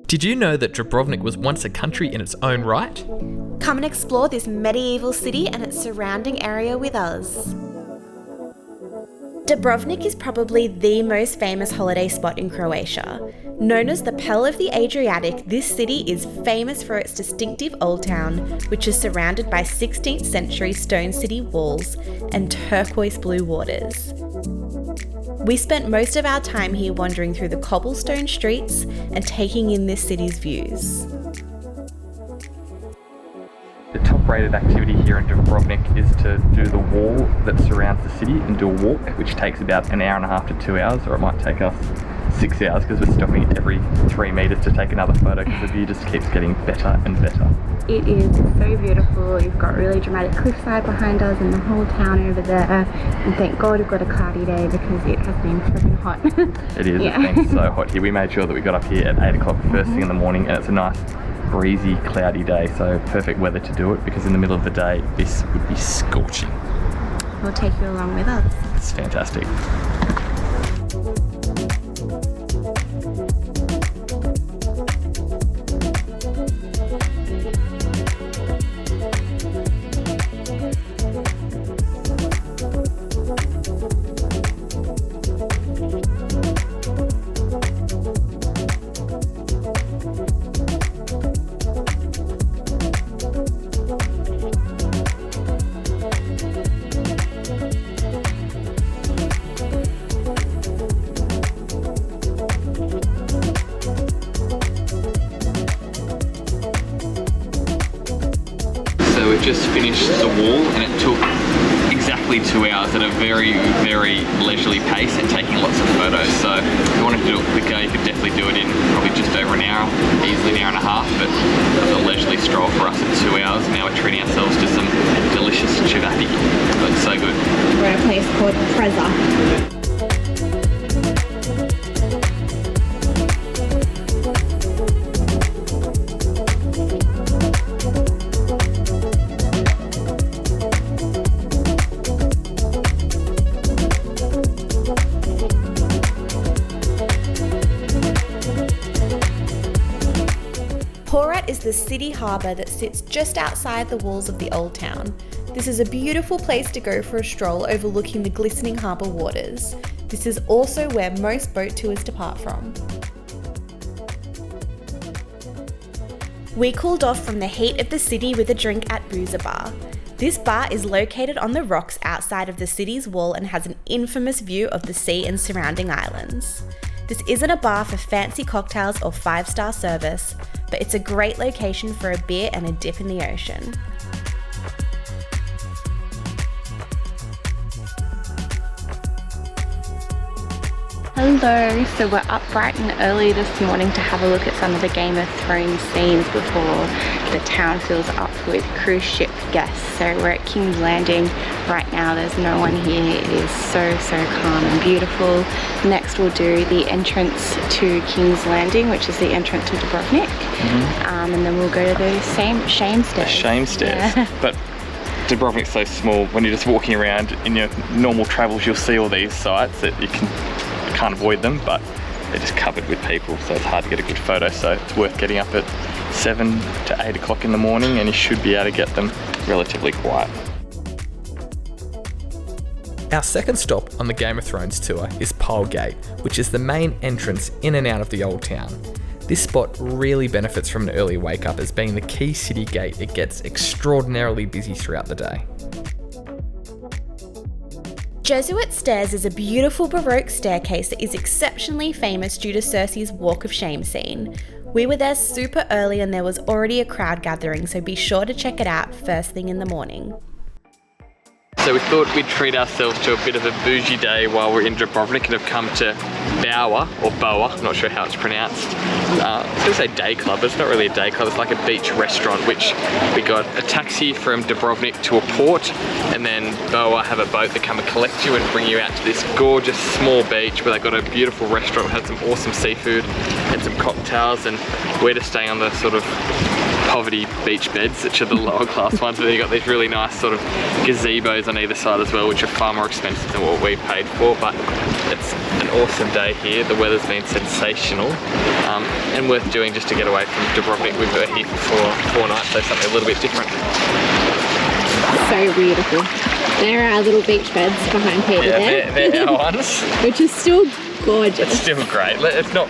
Did you know that Dubrovnik was once a country in its own right? Come and explore this medieval city and its surrounding area with us. Dubrovnik is probably the most famous holiday spot in Croatia. Known as the Pearl of the Adriatic, this city is famous for its distinctive old town, which is surrounded by 16th century stone city walls and turquoise blue waters. We spent most of our time here wandering through the cobblestone streets and taking in this city's views. The top-rated activity here in Dubrovnik is to do the wall that surrounds the city and do a walk, which takes about an hour and a half to 2 hours, or it might take us 6 hours because we're stopping every 3 metres to take another photo because the view just keeps getting better and better. It is so beautiful. You've got really dramatic cliffside behind us and the whole town over there. And thank God we've got a cloudy day because it has been freaking hot. It is, yeah. It's been so hot here. We made sure that we got up here at 8 o'clock first thing in the morning, and it's a nice breezy, cloudy day, so perfect weather to do it because in the middle of the day this would be scorching. We'll take you along with us. It's fantastic. So we've just finished the wall and it took exactly 2 hours at a very, very leisurely pace and taking lots of photos. So if you wanted to do it quicker, you could definitely do it in probably just over an hour, easily an hour and a half, but it was a leisurely stroll for us at 2 hours. Now we're treating ourselves to some delicious ciabatta. It looks so good. We're at a place called Preza. Porat is the city harbour that sits just outside the walls of the old town. This is a beautiful place to go for a stroll overlooking the glistening harbour waters. This is also where most boat tours depart from. We cooled off from the heat of the city with a drink at Buza Bar. This bar is located on the rocks outside of the city's wall and has an infamous view of the sea and surrounding islands. This isn't a bar for fancy cocktails or 5-star service, but it's a great location for a beer and a dip in the ocean. Hello, so we're up bright and early this morning to have a look at some of the Game of Thrones scenes before the town fills up with cruise ship guests. So we're at King's Landing right now. There's no one here. It is so calm and beautiful. Next we'll do the entrance to King's Landing, which is the entrance to Dubrovnik. And then we'll go to those same shame stairs. Shame stairs. Yeah. But Dubrovnik's so small, when you're just walking around in your normal travels, you'll see all these sites that you can't avoid them, but they're just covered with people, so it's hard to get a good photo. So it's worth getting up at 7 to 8 o'clock in the morning, and you should be able to get them relatively quiet. Our second stop on the Game of Thrones tour is Pole Gate, which is the main entrance in and out of the old town. This spot really benefits from an early wake up, as being the key city gate. It gets extraordinarily busy throughout the day. Jesuit Stairs is a beautiful Baroque staircase that is exceptionally famous due to Cersei's Walk of Shame scene. We were there super early and there was already a crowd gathering, so be sure to check it out first thing in the morning. So we thought we'd treat ourselves to a bit of a bougie day while we're in Dubrovnik and have come to BOWA, or BOWA, I'm not sure how it's pronounced. I was going to say day club, but it's not really a day club, it's like a beach restaurant, which we got a taxi from Dubrovnik to a port, and then BOWA have a boat that come and collect you and bring you out to this gorgeous small beach where they've got a beautiful restaurant, had some awesome seafood and some cocktails, and we're just staying on the sort of poverty beach beds, which are the lower class ones, but then you've got these really nice sort of gazebos on either side as well, which are far more expensive than what we paid for, but it's an awesome day here. The weather's been sensational and worth doing just to get away from Dubrovnik. We've been here for 4 nights, so something a little bit different. So beautiful. There are our little beach beds behind Peter there. They're our ones. Which is still gorgeous. It's still great. It's not...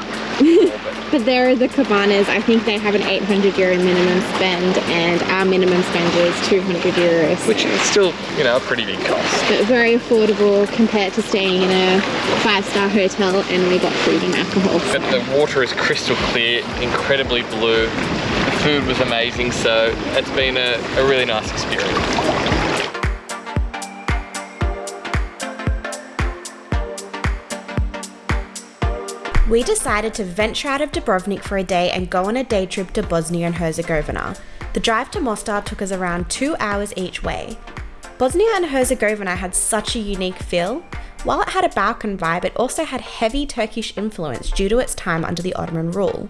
But there are the cabanas. I think they have an €800 minimum spend, and our minimum spend is €200. Which is still, you know, a pretty big cost. But very affordable compared to staying in a 5-star hotel, and we got food and alcohol. But the water is crystal clear, incredibly blue. The food was amazing, so it's been a really nice experience. We decided to venture out of Dubrovnik for a day and go on a day trip to Bosnia and Herzegovina. The drive to Mostar took us around 2 hours each way. Bosnia and Herzegovina had such a unique feel. While it had a Balkan vibe, it also had heavy Turkish influence due to its time under the Ottoman rule.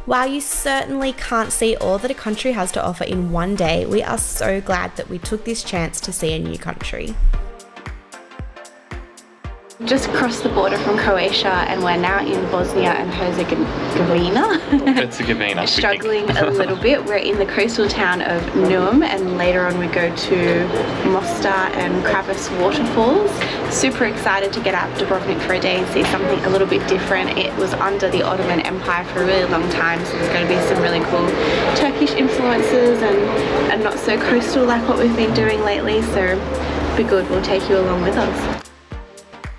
While you certainly can't see all that a country has to offer in one day, we are so glad that we took this chance to see a new country. Just crossed the border from Croatia and we're now in Bosnia and Herzegovina. Struggling a little bit. We're in the coastal town of Neum, and later on we go to Mostar and Kravica Waterfalls. Super excited to get out of Dubrovnik for a day and see something a little bit different. It was under the Ottoman Empire for a really long time, so there's going to be some really cool Turkish influences and not so coastal like what we've been doing lately, so be good. We'll take you along with us.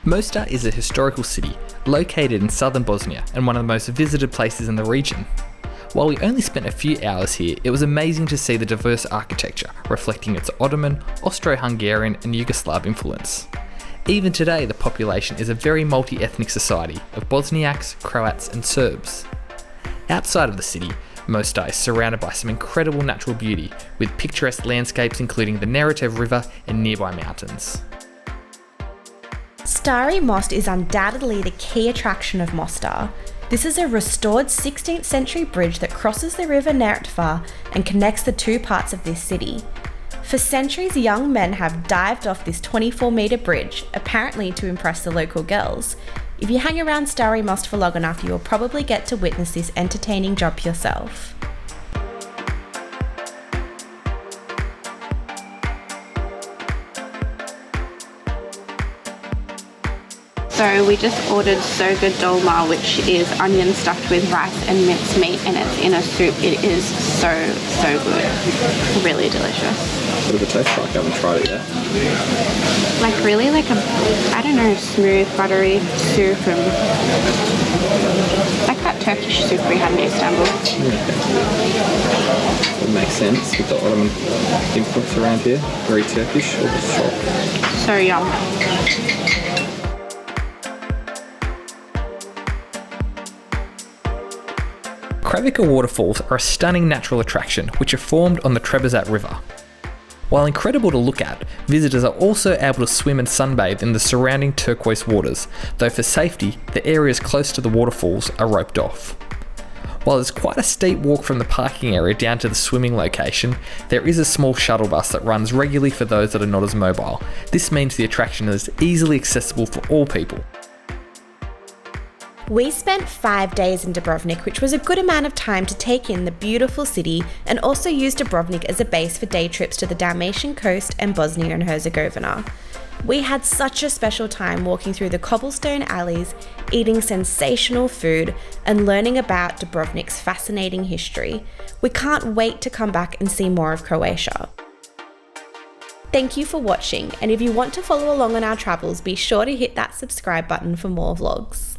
Mostar is a historical city located in southern Bosnia and one of the most visited places in the region. While we only spent a few hours here, it was amazing to see the diverse architecture reflecting its Ottoman, Austro-Hungarian and Yugoslav influence. Even today, the population is a very multi-ethnic society of Bosniaks, Croats and Serbs. Outside of the city, Mostar is surrounded by some incredible natural beauty with picturesque landscapes including the Neretov River and nearby mountains. Stari Most is undoubtedly the key attraction of Mostar. This is a restored 16th century bridge that crosses the river Neretva and connects the two parts of this city. For centuries, young men have dived off this 24-metre bridge, apparently to impress the local girls. If you hang around Stari Most for long enough, you will probably get to witness this entertaining job yourself. So we just ordered so good dolma, which is onion stuffed with rice and minced meat, and it's in a soup. It is so good. Really delicious. What does it taste like? I haven't tried it yet. Like really like a, I don't know, smooth, buttery soup, and like that Turkish soup we had in Istanbul. It makes sense with the Ottoman influence around here. Very Turkish, all the shop. So yum. Kravica Waterfalls are a stunning natural attraction which are formed on the Trebizat River. While incredible to look at, visitors are also able to swim and sunbathe in the surrounding turquoise waters, though for safety, the areas close to the waterfalls are roped off. While it's quite a steep walk from the parking area down to the swimming location, there is a small shuttle bus that runs regularly for those that are not as mobile. This means the attraction is easily accessible for all people. We spent 5 days in Dubrovnik, which was a good amount of time to take in the beautiful city, and also used Dubrovnik as a base for day trips to the Dalmatian coast and Bosnia and Herzegovina. We had such a special time walking through the cobblestone alleys, eating sensational food, and learning about Dubrovnik's fascinating history. We can't wait to come back and see more of Croatia. Thank you for watching, and if you want to follow along on our travels, be sure to hit that subscribe button for more vlogs.